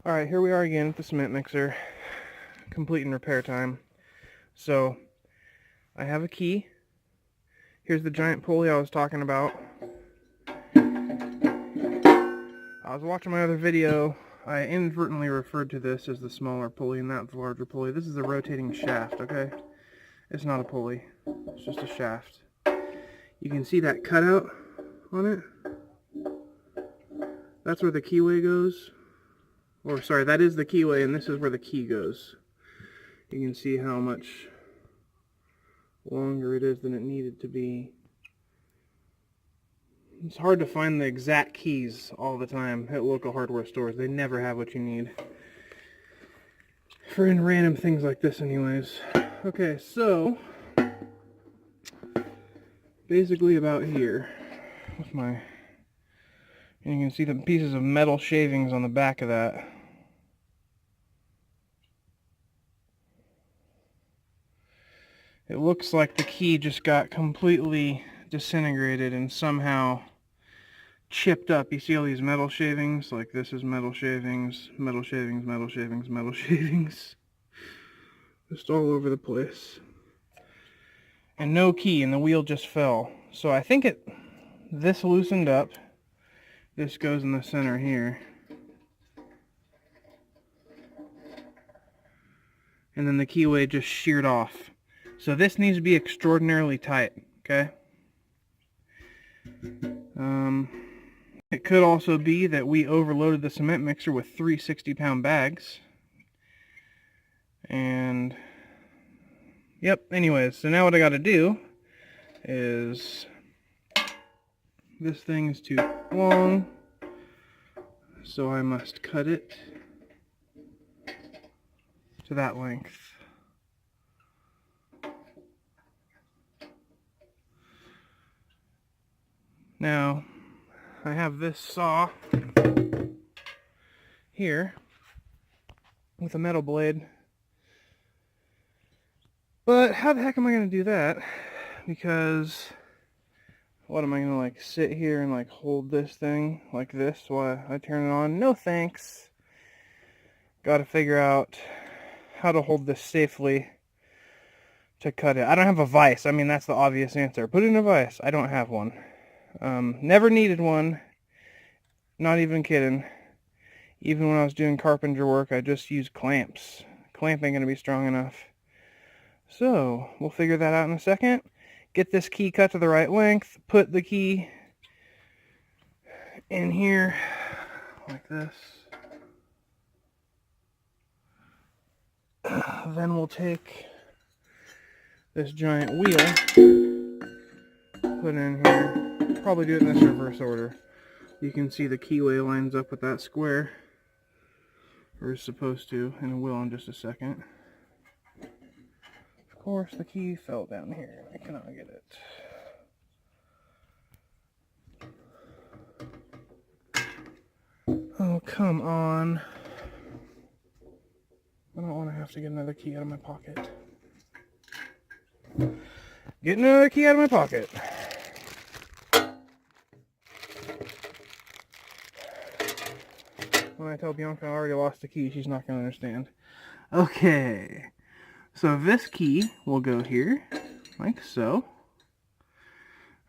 Alright, here we are again at the cement mixer, completing repair time. So, I have a key. Here's the giant pulley I was talking about. I was watching my other video. I inadvertently referred to this as the smaller pulley and that's the larger pulley. This is a rotating shaft, okay? It's not a pulley. It's just a shaft. You can see that cutout on it. That's where the keyway goes. Or sorry, that is the keyway and this is where the key goes. You can see how much longer it is than it needed to be. It's hard to find the exact keys all the time at local hardware stores. They never have what you need. For in random things like this anyways. Okay, so basically about here with my, and you can see the pieces of metal shavings on the back of that. It looks like the key just got completely disintegrated and somehow chipped up. You see all these metal shavings? Like this is metal shavings, metal shavings, metal shavings, metal shavings. Just all over the place. And no key, and the wheel just fell. So I think this loosened up. This goes in the center here. And then the keyway just sheared off. So this needs to be extraordinarily tight, okay? It could also be that we overloaded the cement mixer with 3 60-pound bags. And, yep, anyways, so now what I gotta do is, this thing is too long, so I must cut it to that length. Now, I have this saw here with a metal blade, but how the heck am I going to do that? Because what am I going to like sit here and like hold this thing like this while I turn it on? No thanks. Got to figure out how to hold this safely to cut it. I don't have a vise. I mean, that's the obvious answer. Put in a vise. I don't have one. Never needed one. Not even kidding. Even when I was doing carpenter work, I just used clamps. Clamp ain't gonna be strong enough. So, we'll figure that out in a second. Get this key cut to the right length. Put the key in here like this. Then we'll take this giant wheel, put it in here. Probably do it in this reverse order. You can see the keyway lines up with that square, or is supposed to, and it will in just a second. Of course, the key fell down here. I cannot get it. Oh, come on. I don't want to have to get another key out of my pocket. Get another key out of my pocket. When I tell Bianca I already lost the key, she's not going to understand. Okay. So this key will go here, like so.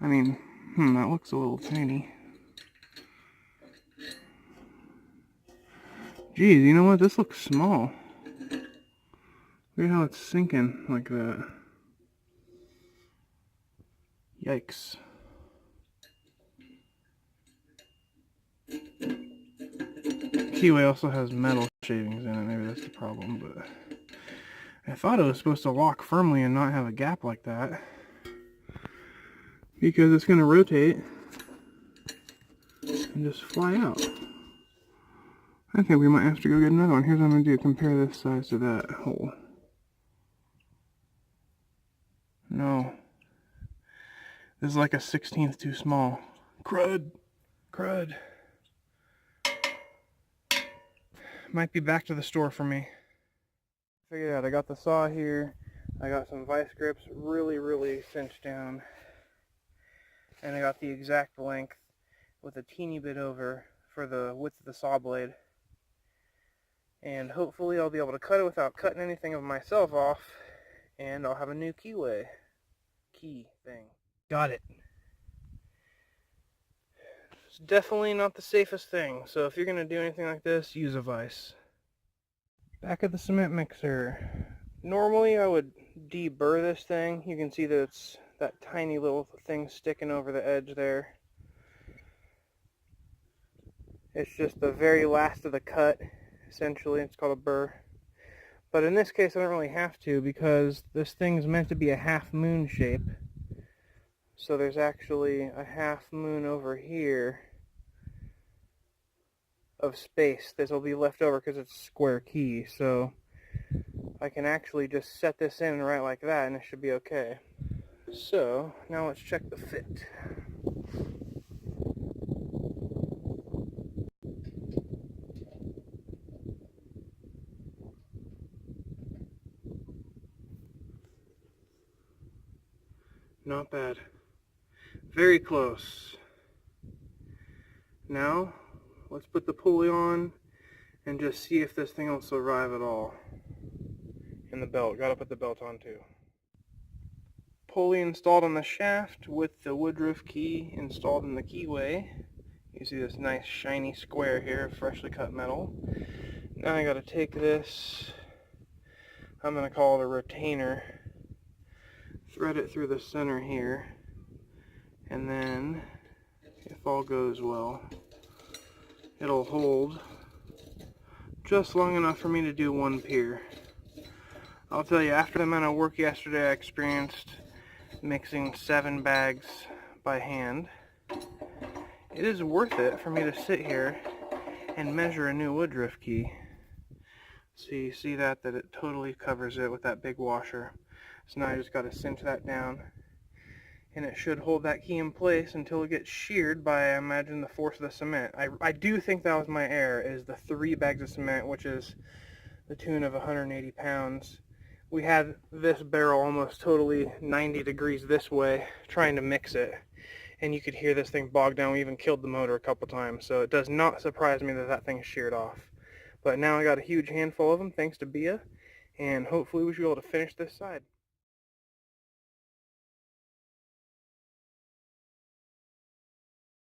I mean, that looks a little tiny. Geez, you know what? This looks small. Look at how it's sinking like that. Yikes. Keyway also has metal shavings in it. Maybe that's the problem, but I thought it was supposed to lock firmly and not have a gap like that, because it's going to rotate and just fly out. I think we might have to go get another one. Here's what I'm going to do. Compare this size to that hole. No. This is like a 16th too small. Crud. Crud. Might be back to the store for me. Figured out, I got the saw here. I got some vice grips really cinched down. And I got the exact length with a teeny bit over for the width of the saw blade. And hopefully I'll be able to cut it without cutting anything of myself off, and I'll have a new key thing. Got it. It's definitely not the safest thing, so if you're going to do anything like this, use a vise. Back at the cement mixer. Normally I would deburr this thing. You can see that it's that tiny little thing sticking over the edge there. It's just the very last of the cut, essentially. It's called a burr. But in this case I don't really have to, because this thing's meant to be a half moon shape. So there's actually a half moon over here of space. This will be left over because it's a square key. So I can actually just set this in right like that and it should be okay. So now let's check the fit. Not bad. Very close. Now let's put the pulley on and just see if this thing will survive at all. And the belt. Gotta put the belt on too. Pulley installed on the shaft with the Woodruff key installed in the keyway. You see this nice shiny square here of freshly cut metal. Now I gotta take this, I'm gonna call it a retainer, thread it through the center here, and then, if all goes well, it'll hold just long enough for me to do one pier. I'll tell you, after the amount of work yesterday I experienced mixing 7 bags by hand, it is worth it for me to sit here and measure a new Woodruff key. So you see that it totally covers it with that big washer. So now I just got to cinch that down, and it should hold that key in place until it gets sheared by, I imagine, the force of the cement. I do think that was my error, is the 3 bags of cement, which is the tune of 180 pounds. We had this barrel almost totally 90 degrees this way trying to mix it, and you could hear this thing bog down. We even killed the motor a couple times, so it does not surprise me that that thing is sheared off. But now I got a huge handful of them thanks to Bia, and hopefully we should be able to finish this side.